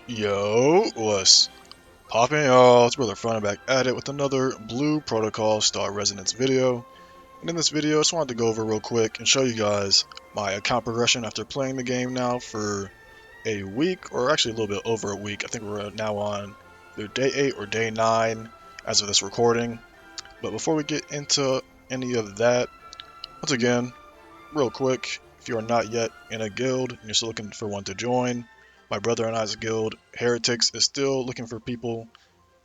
Yo, what's poppin', y'all? It's Brother Front back at it with another Blue Protocol Star Resonance video. And in this video, I just wanted to go over real quick and show you guys my account progression after playing the game now for a week, or actually a little bit over a week. I think we're now on either day 8 or day 9 as of this recording. But before we get into any of that, once again, real quick, if you are not yet in a guild and you're still looking for one to join, my brother and I's guild, Heretics, is still looking for people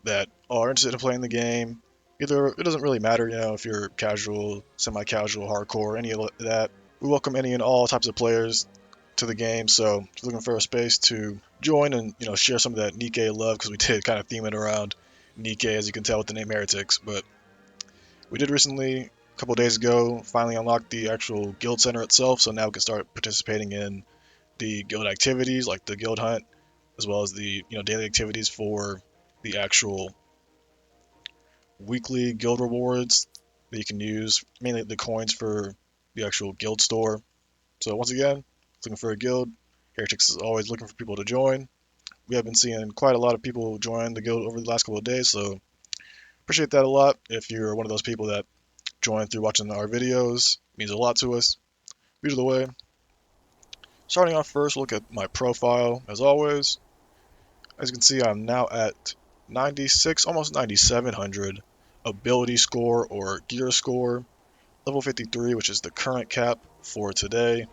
that are interested in playing the game. Either it doesn't really matter, if you're casual, semi-casual, hardcore, any of that. We welcome any and all types of players to the game. So if you're looking for a space to join and share some of that Nikkei love, because we did kind of theme it around Nikkei, as you can tell with the name Heretics. But we did recently, a couple days ago, finally unlock the actual guild center itself. So now we can start participating in the guild activities like the guild hunt, as well as the daily activities for the actual weekly guild rewards that you can use, mainly the coins for the actual guild store. So once again, looking for a guild. Heretics is always looking for people to join. We have been seeing quite a lot of people join the guild over the last couple of days, so appreciate that a lot. If you're one of those people that join through watching our videos, it means a lot to us. Either the way, starting off first, look at my profile as always. As you can see, I'm now at 96, almost 9,700 ability score or gear score. Level 53, which is the current cap for today.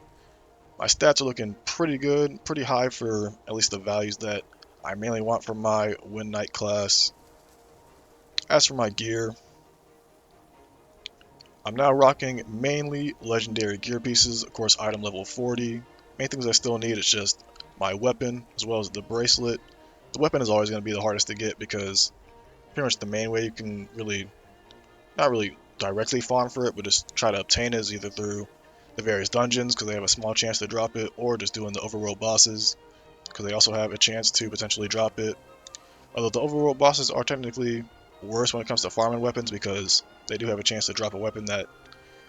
My stats are looking pretty good, pretty high for at least the values that I mainly want from my Win Knight class. As for my gear, I'm now rocking mainly legendary gear pieces, of course item level 40. Main things I still need is just my weapon as well as the bracelet. The weapon is always going to be the hardest to get because pretty much the main way you can really, not really directly farm for it, but just try to obtain it is either through the various dungeons because they have a small chance to drop it, or just doing the overworld bosses because they also have a chance to potentially drop it. Although the overworld bosses are technically worse when it comes to farming weapons because they do have a chance to drop a weapon that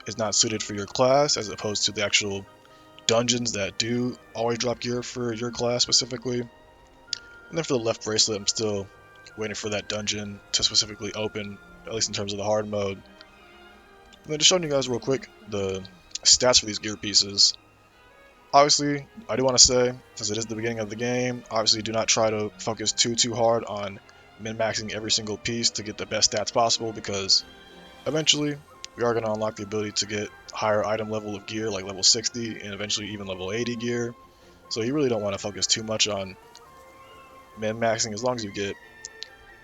is not suited for your class as opposed to the actual dungeons that do always drop gear for your class specifically. And then for the left bracelet, I'm still waiting for that dungeon to specifically open, at least in terms of the hard mode. And then just showing you guys real quick the stats for these gear pieces. Obviously, I do want to say, since it is the beginning of the game, obviously do not try to focus too hard on min-maxing every single piece to get the best stats possible, because eventually we are going to unlock the ability to get higher item level of gear, like level 60 and eventually even level 80 gear. So you really don't want to focus too much on min-maxing as long as you get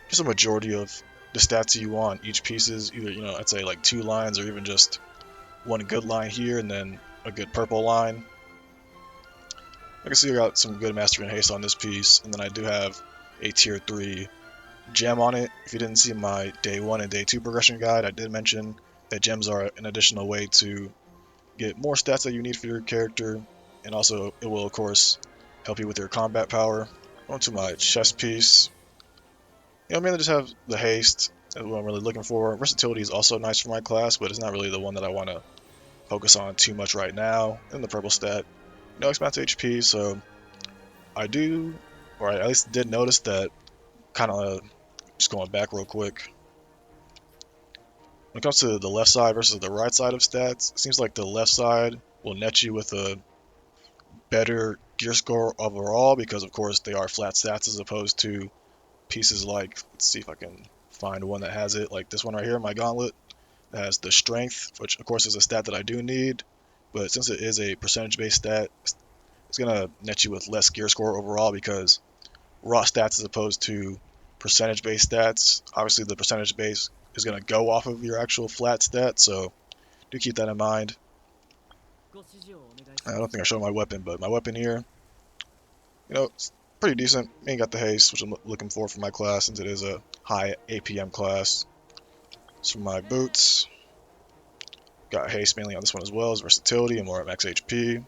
just a majority of the stats you want. Each piece is either, I'd say like 2 lines or even just one good line here and then a good purple line. I can see I got some good mastery and haste on this piece, and then I do have a tier 3 gem on it. If you didn't see my day 1 and day 2 progression guide, I did mention that gems are an additional way to get more stats that you need for your character, and also it will of course help you with your combat power. On to my chest piece. Mainly just have the haste. That's what I'm really looking for. Versatility is also nice for my class, but it's not really the one that I want to focus on too much right now. And the purple stat, no expanse HP, so I do, or I at least did notice that, kind of just going back real quick, when it comes to the left side versus the right side of stats, it seems like the left side will net you with a better gear score overall because, of course, they are flat stats as opposed to pieces like, let's see if I can find one that has it, like this one right here, my gauntlet, that has the strength, which, of course, is a stat that I do need, but since it is a percentage-based stat, it's going to net you with less gear score overall because raw stats as opposed to percentage based stats. Obviously, the percentage base is going to go off of your actual flat stat, so do keep that in mind. I don't think I showed my weapon, but my weapon here, it's pretty decent. Ain't got the haste, which I'm looking for my class since it is a high APM class. As for my boots, got haste mainly on this one as well as versatility and more at max HP.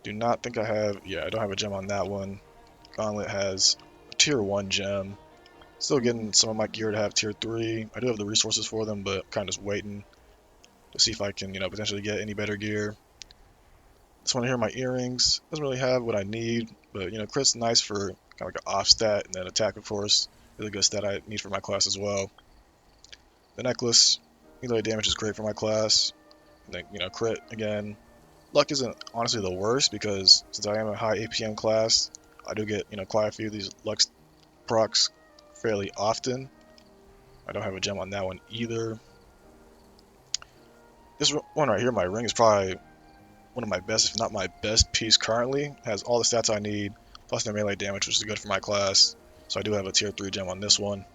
Do not think I have, yeah, I don't have a gem on that one. Gauntlet has a tier 1 gem. Still getting some of my gear to have tier 3. I do have the resources for them, but kind of just waiting to see if I can, potentially get any better gear. This one here, my earrings, doesn't really have what I need, but crit's nice for kind of like an off stat, and then attack, of course, is a good stat I need for my class as well. The necklace, melee damage is great for my class. And then, crit again. Luck isn't honestly the worst because since I am a high APM class, I do get quite a few of these luck procs fairly often. I don't have a gem on that one either. This one right here, my ring, is probably one of my best, if not my best piece currently. Has all the stats I need, plus the melee damage, which is good for my class. So I do have a tier 3 gem on this one.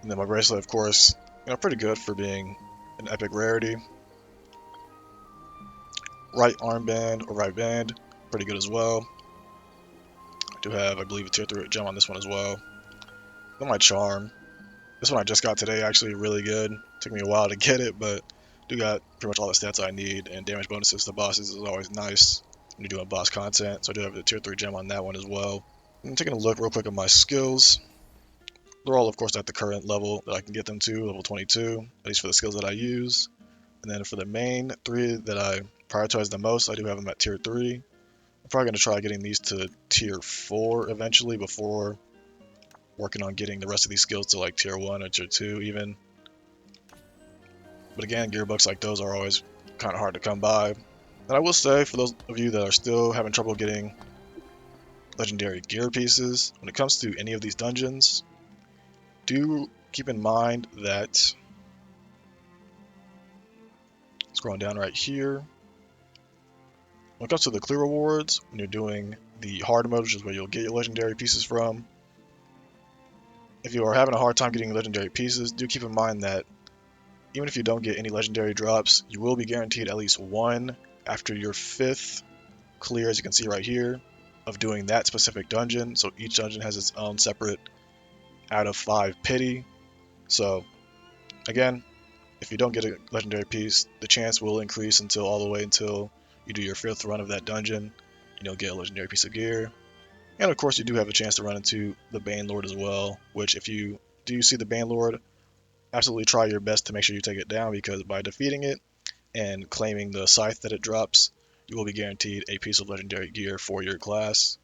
And then my bracelet, of course, pretty good for being an epic rarity. Right armband or right band, pretty good as well. I do have, I believe, a tier 3 gem on this one as well. Then my charm. This one I just got today, actually really good. Took me a while to get it, but do got pretty much all the stats I need, and damage bonuses to bosses is always nice when you're doing boss content. So I do have a tier 3 gem on that one as well. And taking a look real quick at my skills. They're all, of course, at the current level that I can get them to, level 22, at least for the skills that I use. And then for the main 3 that I prioritize the most, I do have them at tier 3. I'm probably going to try getting these to tier 4 eventually before working on getting the rest of these skills to like tier 1 or tier 2 even. But again, gearbooks like those are always kind of hard to come by. And I will say, for those of you that are still having trouble getting legendary gear pieces, when it comes to any of these dungeons, do keep in mind that, scrolling down right here, when it comes to the clear rewards, when you're doing the hard mode, which is where you'll get your legendary pieces from, if you are having a hard time getting legendary pieces, do keep in mind that even if you don't get any legendary drops, you will be guaranteed at least one after your 5th clear, as you can see right here, of doing that specific dungeon. So each dungeon has its own separate out of 5 pity. So again, if you don't get a legendary piece, the chance will increase until all the way until you do your 5th run of that dungeon, and you'll get a legendary piece of gear. And of course, you do have a chance to run into the Bane Lord as well, which if you do see the Bane Lord, absolutely try your best to make sure you take it down, because by defeating it and claiming the scythe that it drops, you will be guaranteed a piece of legendary gear for your class.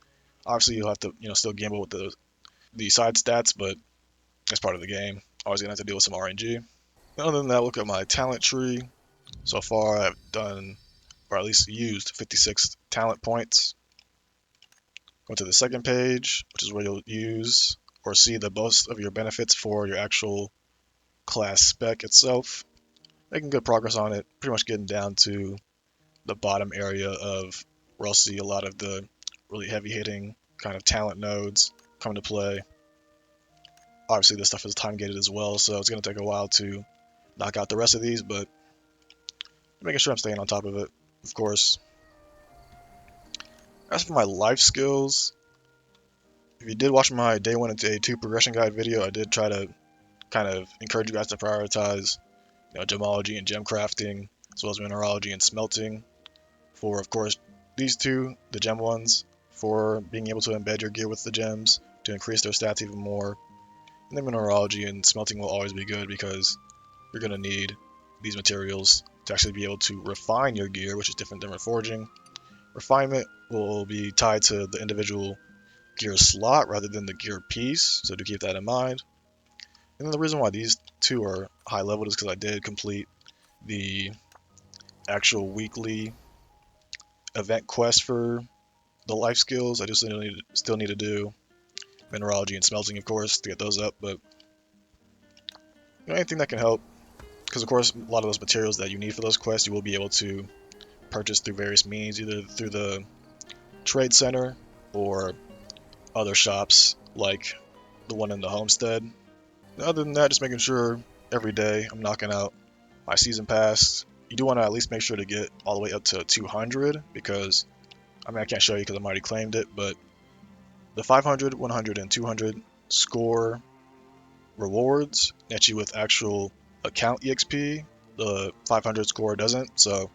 Obviously, you'll have to still gamble with the side stats, but that's part of the game. Always gonna have to deal with some RNG. Other than that, look at my talent tree. So far, I've done, or at least used, 56 talent points. Go to the second page, which is where you'll use or see the most of your benefits for your actual class spec itself. Making good progress on it, pretty much getting down to the bottom area of where I'll see a lot of the really heavy hitting kind of talent nodes come to play. Obviously this stuff is time gated as well, so it's going to take a while to knock out the rest of these, but making sure I'm staying on top of it, of course. As for my life skills, if you did watch my day 1 and day 2 progression guide video, I did try to kind of encourage you guys to prioritize gemology and gem crafting, as well as mineralogy and smelting. For, of course, these two, the gem ones, for being able to embed your gear with the gems to increase their stats even more. And then mineralogy and smelting will always be good because you're going to need these materials to actually be able to refine your gear, which is different than reforging. Refinement will be tied to the individual gear slot rather than the gear piece, so do keep that in mind. And then the reason why these two are high leveled is because I did complete the actual weekly event quest for the life skills. I just still need to do mineralogy and smelting, of course, to get those up, but anything that can help, because of course a lot of those materials that you need for those quests you will be able to purchase through various means, either through the trade center or other shops like the one in the homestead. Other than that, just making sure every day I'm knocking out my season pass. You do want to at least make sure to get all the way up to 200, because I mean I can't show you because I'm already claimed it, but the 500, 100, and 200 score rewards net you with actual account EXP. The 500 score doesn't, so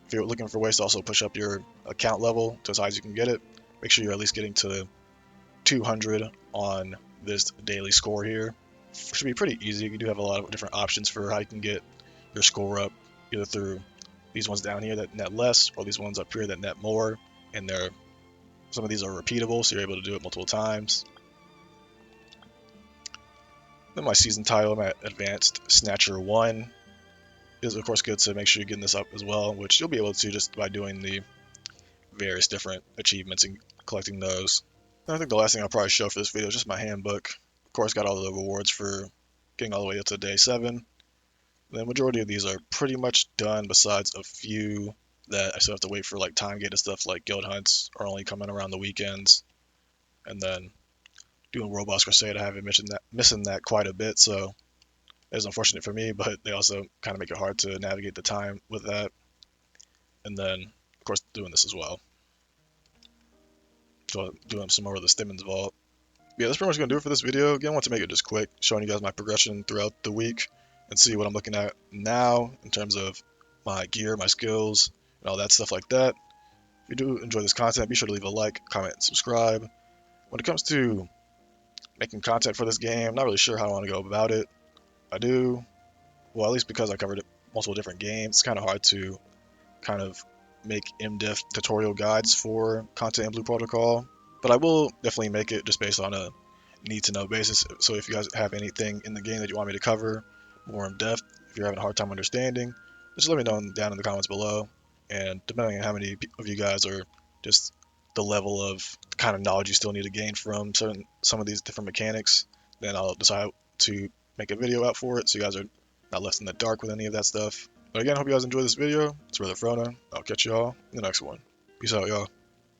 if you're looking for ways to also push up your account level to as high as you can get it, make sure you're at least getting to 200 on this daily score here. Should be pretty easy. You do have a lot of different options for how you can get your score up, either through these ones down here that net less, or these ones up here that net more, and some of these are repeatable, so you're able to do it multiple times. Then my season title, I'm at Advanced Snatcher 1. It is of course good to make sure you're getting this up as well, which you'll be able to just by doing the various different achievements and collecting those. And I think the last thing I'll probably show for this video is just my handbook. Of course, got all the rewards for getting all the way up to day 7. The majority of these are pretty much done, besides a few that I still have to wait for, like time gated stuff like guild hunts are only coming around the weekends. And then doing Robots Crusade, I have been missing that quite a bit, so it's unfortunate for me, but they also kind of make it hard to navigate the time with that. And then, of course, doing this as well. So doing some more of the Stimmons Vault. Yeah, that's pretty much going to do it for this video. Again, I want to make it just quick, showing you guys my progression throughout the week and see what I'm looking at now in terms of my gear, my skills, and all that stuff like that. If you do enjoy this content, be sure to leave a like, comment, and subscribe. When it comes to making content for this game, I'm not really sure how I want to go about it. I do, well, at least because I covered multiple different games, it's kind of hard to kind of make in-depth tutorial guides for content in Blue Protocol. But I will definitely make it just based on a need to know basis. So if you guys have anything in the game that you want me to cover more in depth, if you're having a hard time understanding, just let me know down in the comments below. And depending on how many of you guys are just the level of kind of knowledge you still need to gain from some of these different mechanics, then I'll decide to make a video out for it so you guys are not left in the dark with any of that stuff. But again, I hope you guys enjoyed this video. It's Brother Frona. I'll catch y'all in the next one. Peace out, y'all.